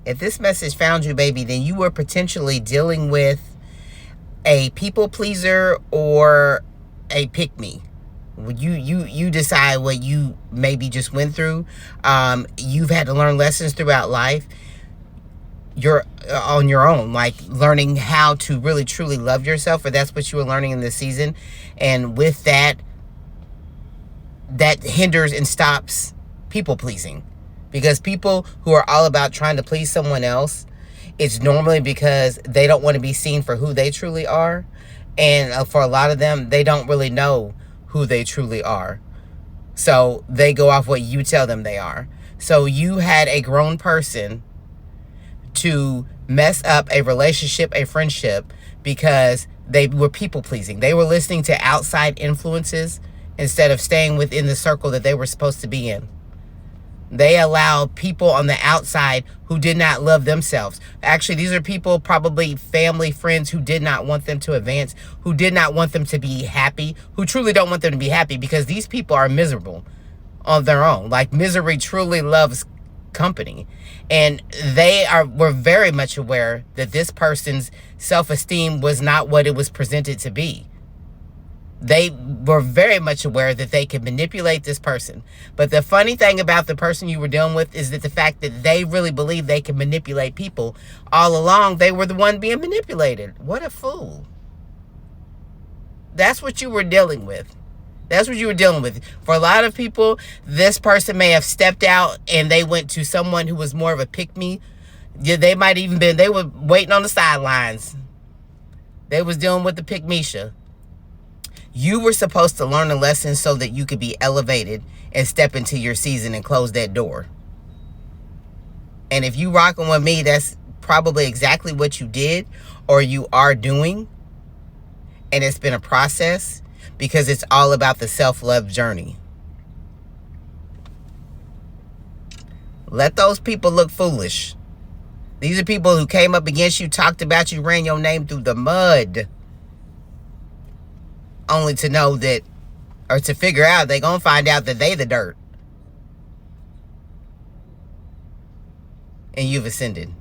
If this message found you, baby, then you were potentially dealing with a people pleaser or a pick me. You decide what you maybe just went through. You've had to learn lessons throughout life. You're on your own, like learning how to really truly love yourself, or that's what you were learning in this season. And with that hinders and stops people pleasing, because people who are all about trying to please someone else, it's normally because they don't want to be seen for who they truly are. And for a lot of them, they don't really know who they truly are. So they go off what you tell them they are. So you had a grown person to mess up a relationship, a friendship, because they were people pleasing. They were listening to outside influences instead of staying within the circle that they were supposed to be in. They allowed people on the outside who did not love themselves. Actually, these are people, probably family, friends, who did not want them to advance, who did not want them to be happy, who truly don't want them to be happy, because these people are miserable on their own. Like, misery truly loves company. And were very much aware that this person's self-esteem was not what it was presented to be. They were very much aware that they could manipulate this person. But the funny thing about the person you were dealing with is that the fact that they really believe they can manipulate people, all along they were the one being manipulated. What a fool. That's what you were dealing with. That's what you were dealing with. For a lot of people, this person may have stepped out and they went to someone who was more of a pick-me. They might even they were waiting on the sidelines. They was dealing with the pick-misha. You were supposed to learn a lesson so that you could be elevated and step into your season and close that door. And if you rocking with me, that's probably exactly what you did or you are doing. And it's been a process, because it's all about the self-love journey. Let those people look foolish. These are people who came up against you, talked about you, ran your name through the mud, only to know that, or to figure out, they're going to find out that they the dirt. And you've ascended.